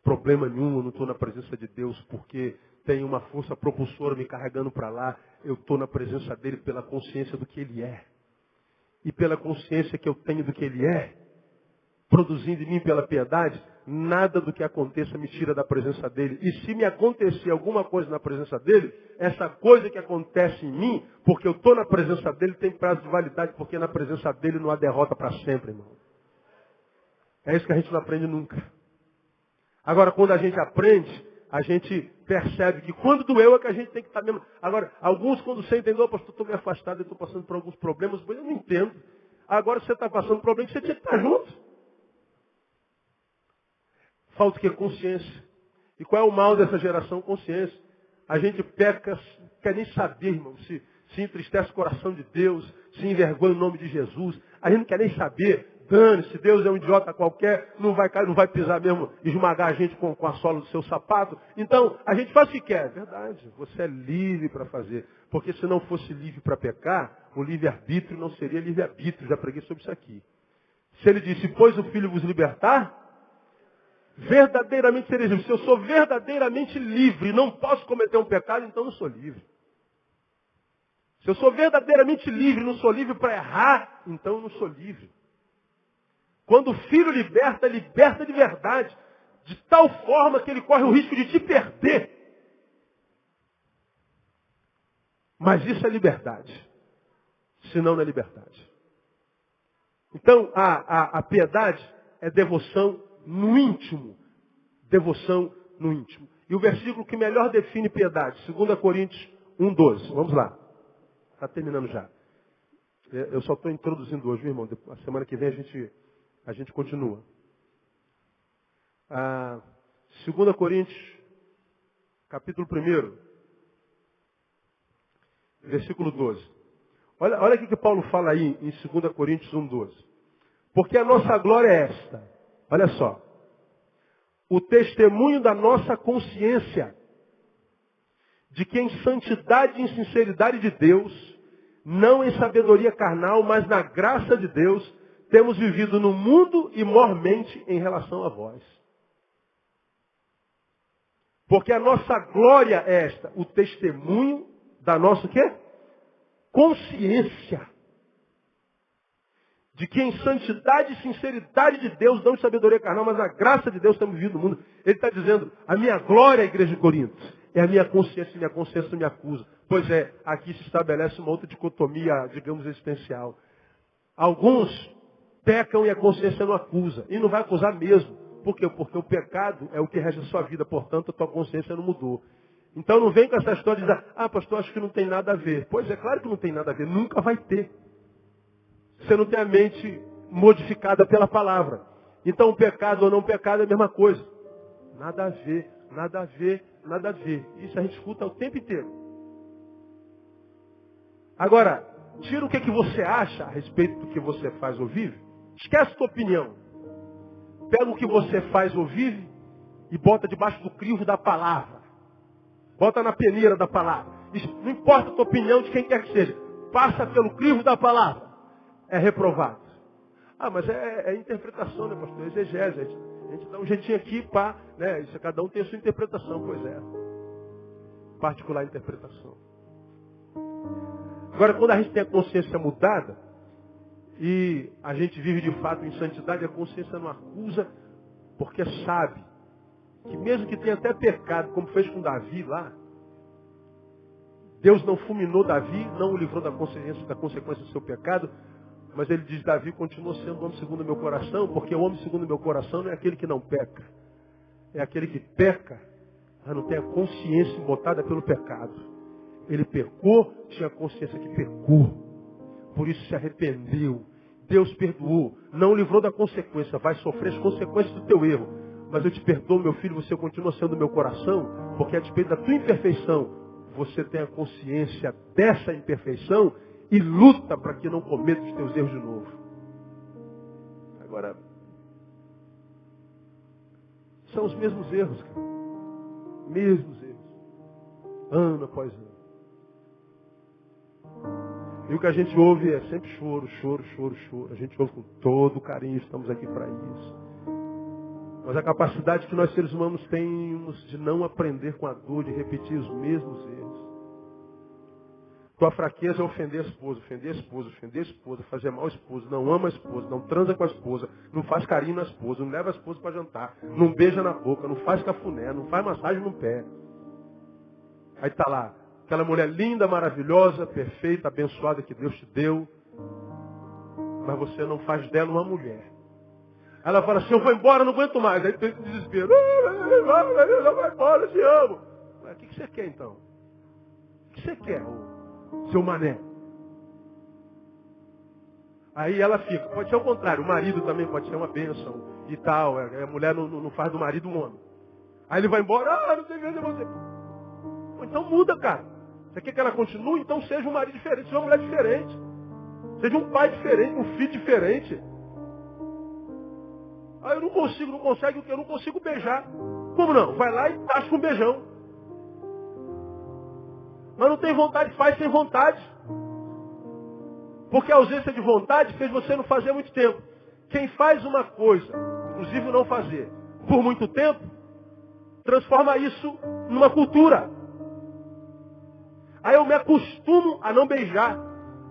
problema nenhum, eu não estou na presença de Deus porque tem uma força propulsora me carregando para lá. Eu estou na presença dele pela consciência do que ele é. E pela consciência que eu tenho do que Ele é, produzindo em mim pela piedade, nada do que aconteça me tira da presença dEle. E se me acontecer alguma coisa na presença dEle, essa coisa que acontece em mim, porque eu estou na presença dEle, tem prazo de validade, porque na presença dEle não há derrota para sempre, irmão. É isso que a gente não aprende nunca. Agora, quando a gente aprende, a gente percebe que quando doeu é que a gente tem que estar mesmo. Agora, alguns quando sentem dor, pastor, estou meio afastado, eu estou passando por alguns problemas, mas eu não entendo. Agora você está passando por problema, você tinha que estar junto. Falta o que? Consciência. E qual é o mal dessa geração? Consciência. A gente peca, não quer nem saber, irmão, se entristece o coração de Deus, se envergonha o nome de Jesus. A gente não quer nem saber. Dane-se, Deus é um idiota qualquer, não vai cair, não vai pisar mesmo, esmagar a gente com a sola do seu sapato. Então, a gente faz o que quer. É verdade, você é livre para fazer. Porque se não fosse livre para pecar, o livre-arbítrio não seria livre-arbítrio. Já preguei sobre isso aqui. Se ele disse, pois o Filho vos libertar, verdadeiramente sereis livres. Se eu sou verdadeiramente livre e não posso cometer um pecado, então não sou livre. Se eu sou verdadeiramente livre e não sou livre para errar, então eu não sou livre. Quando o Filho liberta, liberta de verdade. De tal forma que ele corre o risco de te perder. Mas isso é liberdade. Senão não é liberdade. Então, a piedade é devoção no íntimo. Devoção no íntimo. E o versículo que melhor define piedade, 2 Coríntios 1:12. Vamos lá. Está terminando já. Eu só estou introduzindo hoje, meu irmão. A semana que vem a gente continua. 2 Coríntios, capítulo 1, versículo 12. Olha o que Paulo fala aí em 2 Coríntios 1:12. Porque a nossa glória é esta. Olha só. O testemunho da nossa consciência de que em santidade e em sinceridade de Deus, não em sabedoria carnal, mas na graça de Deus, temos vivido no mundo e mormente em relação a vós. Porque a nossa glória é esta, o testemunho da nossa o quê? Consciência. De que em santidade e sinceridade de Deus, não em sabedoria carnal, mas na graça de Deus temos vivido no mundo. Ele está dizendo, a minha glória, igreja de Corinto, é a minha consciência não me acusa. Pois é, aqui se estabelece uma outra dicotomia, digamos, existencial. Alguns pecam e a consciência não acusa. E não vai acusar mesmo. Por quê? Porque o pecado é o que rege a sua vida, portanto a tua consciência não mudou. Então não vem com essa história de dizer, pastor, acho que não tem nada a ver. Pois é, claro que não tem nada a ver, nunca vai ter. Você não tem a mente modificada pela palavra. Então o pecado ou não pecado é a mesma coisa. Nada a ver, nada a ver, nada a ver. Isso a gente escuta o tempo inteiro. Agora, tira o que você acha a respeito do que você faz ou vive. Esquece a tua opinião. Pega o que você faz ou vive e bota debaixo do crivo da palavra. Bota na peneira da palavra. Não importa a tua opinião de quem quer que seja. Passa pelo crivo da palavra. É reprovado. Mas é interpretação, né, pastor? Exegese. A gente dá um jeitinho aqui, né? Isso, cada um tem a sua interpretação, pois é. Particular interpretação. Agora, quando a gente tem a consciência mudada, e a gente vive de fato em santidade, a consciência não acusa, porque sabe que mesmo que tenha até pecado, como fez com Davi lá, Deus não fulminou Davi, não o livrou da consequência do seu pecado, mas ele diz, Davi continua sendo homem segundo o meu coração, porque o homem segundo o meu coração não é aquele que não peca. É aquele que peca, mas não tem a consciência embotada pelo pecado. Ele pecou, tinha consciência que pecou. Por isso se arrependeu. Deus perdoou, não o livrou da consequência. Vai sofrer as consequências do teu erro. Mas eu te perdoo, meu filho, você continua sendo o meu coração, porque a despeito da tua imperfeição, você tem a consciência dessa imperfeição e luta para que não cometa os teus erros de novo. Agora, são os mesmos erros, cara. Mesmos erros. Ano após ano. E o que a gente ouve é sempre choro, choro, choro, choro. A gente ouve com todo carinho, estamos aqui para isso. Mas a capacidade que nós seres humanos temos de não aprender com a dor, de repetir os mesmos erros. Tua fraqueza é ofender a esposa, ofender a esposa, ofender a esposa, fazer mal a esposa, não ama a esposa, não transa com a esposa, não faz carinho na esposa, não leva a esposa para jantar, não beija na boca, não faz cafuné, não faz massagem no pé. Aí está lá, aquela mulher linda, maravilhosa, perfeita, abençoada que Deus te deu, mas você não faz dela uma mulher. Aí ela fala assim, eu vou embora, não aguento mais. Aí tem esse desespero, vai embora, eu te amo. Mas o que você quer então? O que você quer? Seu mané. Aí ela fica. Pode ser o contrário. O marido também pode ser uma bênção e tal. A mulher não faz do marido um homem. Aí ele vai embora. Não sei ver você. Então muda, cara. Você quer que ela continue? Então seja um marido diferente. Seja uma mulher diferente. Seja um pai diferente. Um filho diferente. Aí eu não consegue, eu não consigo beijar. Como não? Vai lá e tasca um beijão. Mas não tem vontade, faz sem vontade. Porque a ausência de vontade fez você não fazer há muito tempo. Quem faz uma coisa, inclusive não fazer, por muito tempo, transforma isso numa cultura. Aí eu me acostumo a não beijar,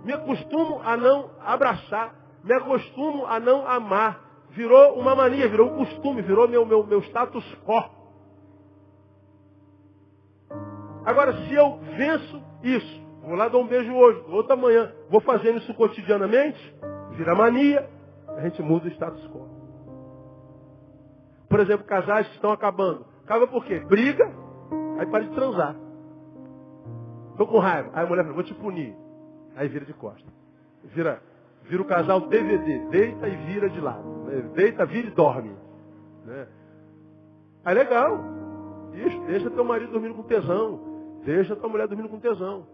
me acostumo a não abraçar, me acostumo a não amar. Virou uma mania, virou um costume, virou meu status quo. Agora, se eu venço isso, Vou lá dar um beijo hoje, outro amanhã. Vou fazendo isso cotidianamente, vira mania, a gente muda o status quo. Por exemplo, casais que estão acabando. Acaba por quê? Briga, aí para de transar. Estou com raiva. Aí a mulher fala, vou te punir. Aí vira de costas. Vira o casal DVD. Deita e vira de lado. Deita, vira e dorme. Né? Aí legal. Isso, deixa teu marido dormindo com tesão. Deixa tua mulher dormindo com tesão.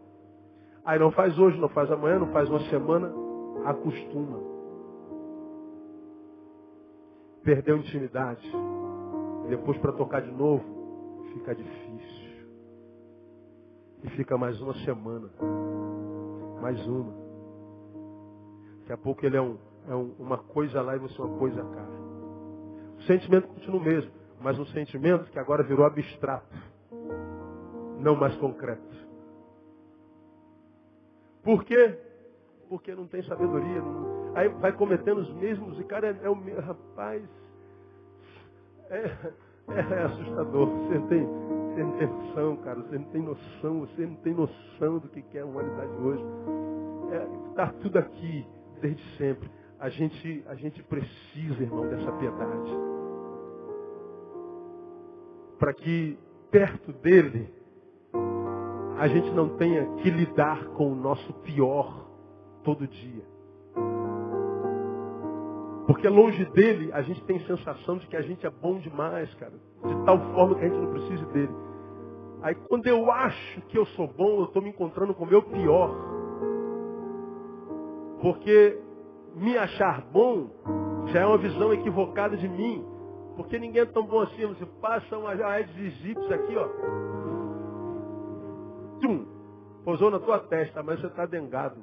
Aí não faz hoje, não faz amanhã, não faz uma semana. Acostuma. Perdeu intimidade. Depois para tocar de novo, fica difícil. E fica mais uma semana. Mais uma. Daqui a pouco ele é uma coisa lá e você uma coisa cá. O sentimento continua o mesmo, mas um sentimento que agora virou abstrato. Não mais concreto. Por quê? Porque não tem sabedoria. Aí vai cometendo os mesmos, e cara, rapaz, é assustador. Você não tem noção, cara. Você não tem noção do que é a humanidade hoje. Está tudo aqui, desde sempre. A gente precisa, irmão, dessa piedade. Para que perto dele, a gente não tenha que lidar com o nosso pior todo dia. Porque longe dele, a gente tem sensação de que a gente é bom demais, cara. De tal forma que a gente não precisa dele. Aí quando eu acho que eu sou bom, eu estou me encontrando com o meu pior. Porque me achar bom já é uma visão equivocada de mim. Porque ninguém é tão bom assim. Você passa uma Aedes aegypti aqui, ó. Pousou na tua testa, mas você está dengado.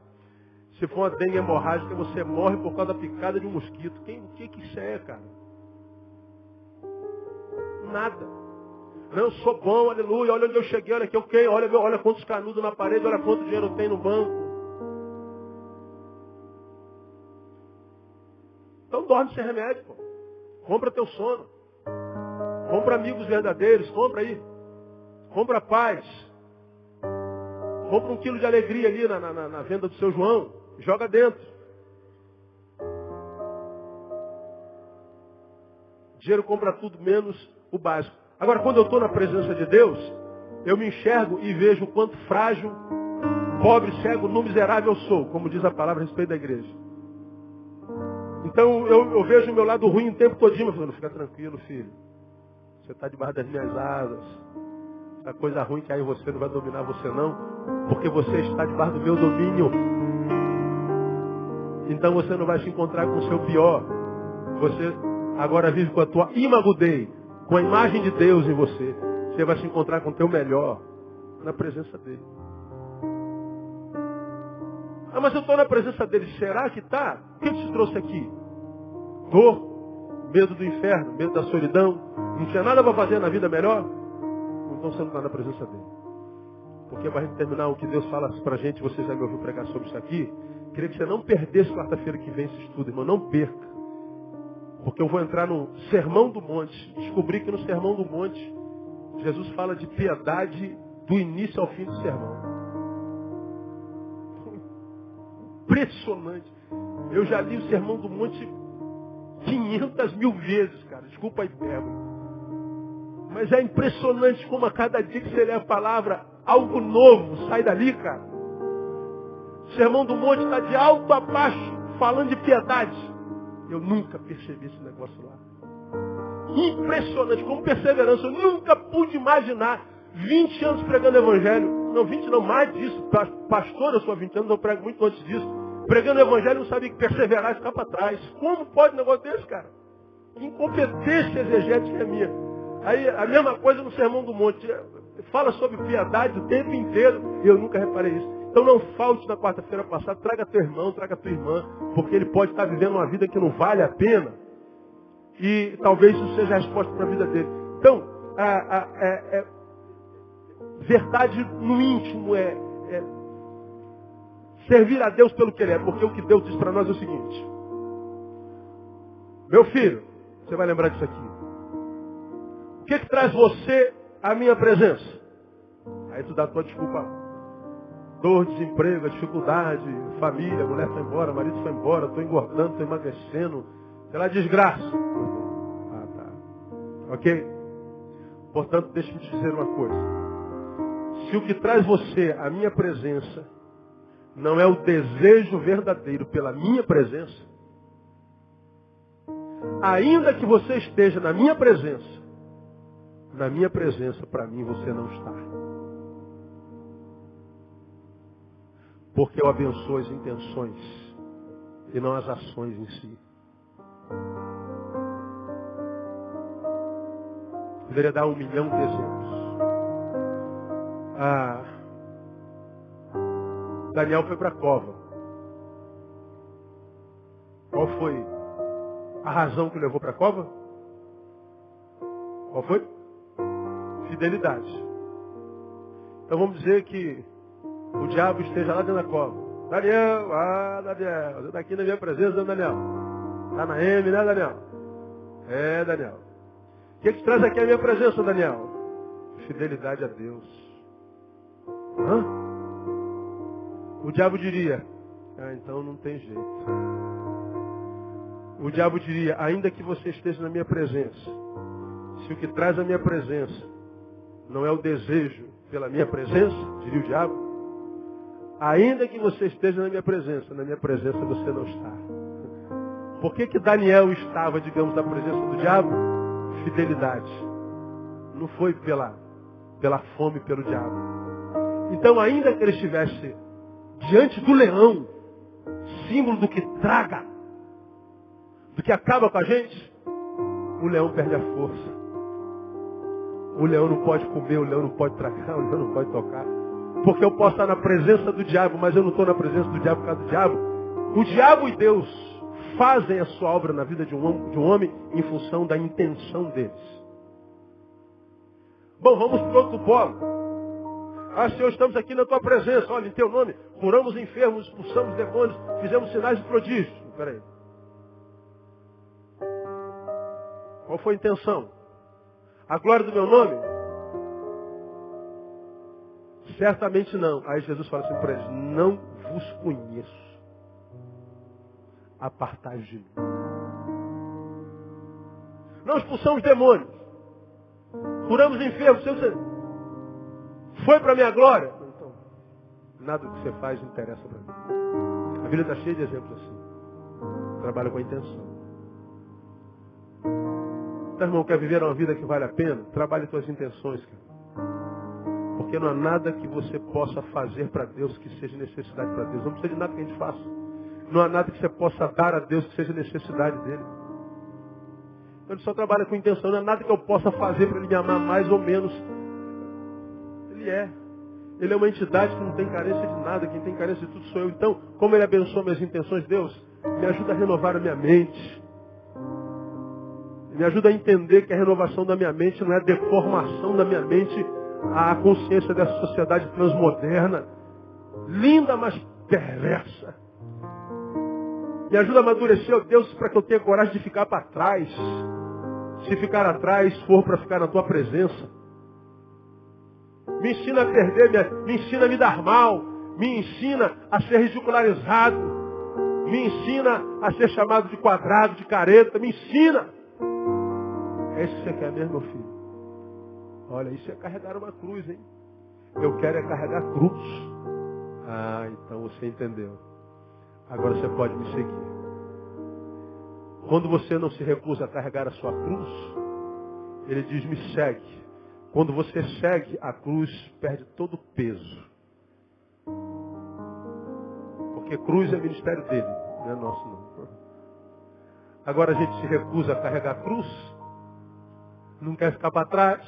Se for uma dengue hemorrágica, você morre por causa da picada de um mosquito. O que isso é, cara? Nada. Não, eu sou bom, aleluia. Olha onde eu cheguei, olha aqui, ok. Olha quantos canudos na parede, olha quanto dinheiro eu tenho no banco. Então dorme sem remédio, pô. Compra teu sono. Compra amigos verdadeiros, compra aí. Compra paz. Compra 1 quilo de alegria ali na venda do seu João. Joga dentro. Dinheiro compra tudo menos o básico. Agora, quando eu estou na presença de Deus, eu me enxergo e vejo o quanto frágil, pobre, cego, nu, miserável eu sou, como diz a palavra a respeito da igreja. Então, eu vejo o meu lado ruim o tempo todinho, mas falando, fica tranquilo, filho. Você está debaixo das minhas asas. A coisa ruim que há em você não vai dominar você não, porque você está debaixo do meu domínio. Então você não vai se encontrar com o seu pior. Você agora vive com a tua imago Dei, com a imagem de Deus em você. Você vai se encontrar com o teu melhor na presença dele. Ah, mas eu estou na presença dele. Será que está? O que te trouxe aqui? Dor, medo do inferno, medo da solidão. Não tinha nada para fazer na vida melhor? Então você não está na presença dele. Porque para a gente terminar o que Deus fala para a gente, você já me ouviu pregar sobre isso aqui. Queria que você não perdesse quarta-feira que vem esse estudo, irmão. Não perca. Porque eu vou entrar no Sermão do Monte. Descobri que no Sermão do Monte, Jesus fala de piedade do início ao fim do sermão. Impressionante. Eu já li o Sermão do Monte 500 mil vezes, cara. Desculpa a hipérbole. Mas é impressionante como a cada dia que você lê a palavra, algo novo sai dali, cara. O Sermão do Monte está de alto a baixo, falando de piedade. Eu nunca percebi esse negócio lá. Impressionante, como perseverança. Eu nunca pude imaginar 20 anos pregando evangelho. Não, 20 não, mais disso. Pastor, eu sou há 20 anos, eu prego muito antes disso. Pregando evangelho, não sabia que perseverar e ficar para trás. Como pode um negócio desse, cara? Que incompetência exegética é minha. Aí, a mesma coisa no Sermão do Monte. Fala sobre piedade o tempo inteiro. E eu nunca reparei isso. Então não falte na quarta-feira passada. Traga teu irmão, traga tua irmã. Porque ele pode estar vivendo uma vida que não vale a pena. E talvez isso seja a resposta para a vida dele. Então, verdade no íntimo é servir a Deus pelo que Ele é. Porque o que Deus diz para nós é o seguinte. Meu filho, você vai lembrar disso aqui. O que traz você à minha presença? Aí tu dá a tua desculpa. dor, desemprego, a dificuldade, família, a mulher foi embora, o marido foi embora, estou engordando, estou emagrecendo, pela desgraça. Ah, tá. Ok? Portanto, deixe-me te dizer uma coisa. Se o que traz você à minha presença não é o desejo verdadeiro pela minha presença, ainda que você esteja na minha presença para mim você não está. Porque eu abençoo as intenções e não as ações em si. Poderia dar 1 milhão de exemplos. Daniel foi para a cova. Qual foi a razão que o levou para a cova? Qual foi? Fidelidade. Então vamos dizer que o diabo esteja lá dentro da cova. Daniel, Daniel, você está aqui na minha presença, né, Daniel? Está na M, né, Daniel? É, Daniel. O que te traz aqui a minha presença, Daniel? Fidelidade a Deus. Hã? O diabo diria, então não tem jeito. O diabo diria, ainda que você esteja na minha presença, se o que traz a minha presença não é o desejo pela minha presença, diria o diabo, ainda que você esteja na minha presença você não está. Por que Daniel estava, digamos, na presença do diabo? Fidelidade. Não foi pela fome pelo diabo. Então, ainda que ele estivesse diante do leão, símbolo do que traga, do que acaba com a gente, o leão perde a força. O leão não pode comer, o leão não pode tragar, o leão não pode tocar. Porque eu posso estar na presença do diabo, mas eu não estou na presença do diabo por causa do diabo. O diabo e Deus fazem a sua obra na vida de um homem em função da intenção deles. Bom, vamos para o outro polo. Senhor, estamos aqui na tua presença. Olha, em teu nome, curamos enfermos, expulsamos demônios, fizemos sinais de prodígios. Espera aí. Qual foi a intenção? A glória do meu nome? Certamente não. Aí Jesus fala assim para eles, não vos conheço. Apartai-vos de mim. Não expulsamos demônios. Curamos enfermos. Foi para a minha glória? Então, nada do que você faz interessa para mim. A Bíblia está cheia de exemplos assim. Trabalha com a intenção. Então, irmão, quer viver uma vida que vale a pena? Trabalhe suas intenções, cara. Porque não há nada que você possa fazer para Deus que seja necessidade para Deus. Não precisa de nada que a gente faça. Não há nada que você possa dar a Deus que seja necessidade dele. Então, ele só trabalha com intenção. Não há nada que eu possa fazer para ele me amar mais ou menos. Ele é uma entidade que não tem carência de nada, quem tem carência de tudo sou eu. Então, como ele abençoa minhas intenções, Deus, me ajuda a renovar a minha mente. Me ajuda a entender que a renovação da minha mente não é a deformação da minha mente à consciência dessa sociedade transmoderna, linda, mas perversa. Me ajuda a amadurecer, ó Deus, para que eu tenha coragem de ficar para trás. Se ficar atrás, for para ficar na tua presença. Me ensina a perder, me ensina a me dar mal, me ensina a ser ridicularizado, me ensina a ser chamado de quadrado, de careta, me ensina. É isso que você quer mesmo, meu filho? Olha, isso é carregar uma cruz, hein? Eu quero é carregar a cruz. Então você entendeu. Agora você pode me seguir. Quando você não se recusa a carregar a sua cruz, ele diz, me segue. Quando você segue, a cruz perde todo o peso. Porque cruz é ministério dele, não é nosso não. Agora a gente se recusa a carregar a cruz, não quer ficar para trás,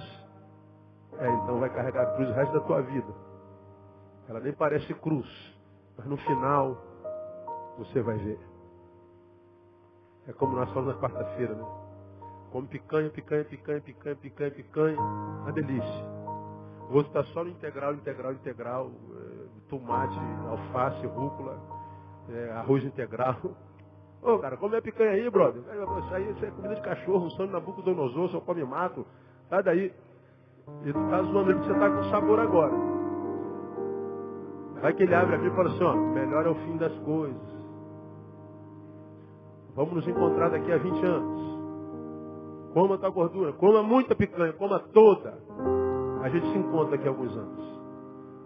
então vai carregar a cruz o resto da tua vida. Ela nem parece cruz, mas no final você vai ver. É como nós falamos na quarta-feira, né? Come picanha, uma delícia. O outro está só no integral, tomate, alface, rúcula, arroz integral. Ô, cara, come a picanha aí, brother. Isso é comida de cachorro, sonho Nabucodonosor, só come mato. Sai daí. E tu tá zoando ele porque você tá com sabor agora. Vai que ele abre a Bíblia e fala assim, ó, melhor é o fim das coisas. Vamos nos encontrar daqui a 20 anos. Coma a tua gordura, coma muita picanha, coma toda. A gente se encontra daqui a alguns anos.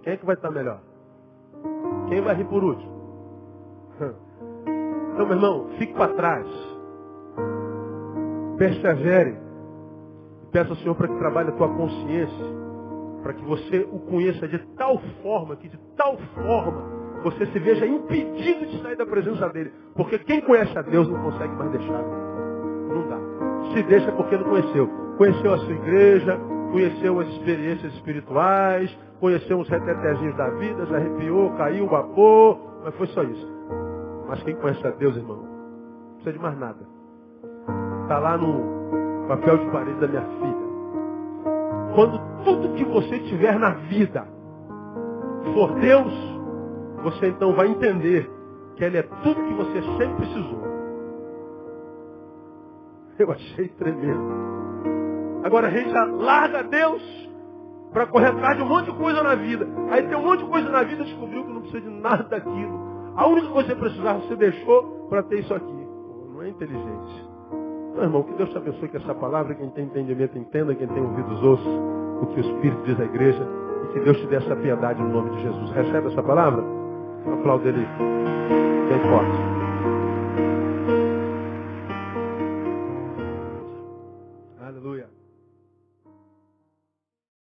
Quem é que vai estar melhor? Quem vai rir por último? Então, meu irmão, fique para trás. Persevere. E peça ao Senhor para que trabalhe a tua consciência. Para que você o conheça de tal forma, que de tal forma, você se veja impedido de sair da presença dele. Porque quem conhece a Deus não consegue mais deixar. Não dá. Se deixa porque não conheceu. Conheceu a sua igreja, conheceu as experiências espirituais, conheceu os retetezinhos da vida, se arrepiou, caiu, babou, mas foi só isso. Mas quem conhece a Deus, irmão, não precisa de mais nada. Está lá no papel de parede da minha filha. Quando tudo que você tiver na vida for Deus, você então vai entender que Ele é tudo que você sempre precisou. Eu achei tremendo. Agora a gente larga Deus para correr atrás de um monte de coisa na vida. Aí tem um monte de coisa na vida e descobriu que não precisa de nada daquilo. A única coisa que você precisava, você deixou para ter isso aqui. Não é inteligente. Não, irmão, que Deus te abençoe com essa palavra. Quem tem entendimento, entenda. Quem tem ouvidos, ouça o que o Espírito diz à igreja. E que Deus te dê essa piedade no nome de Jesus. Recebe essa palavra? Aplauda ele bem forte.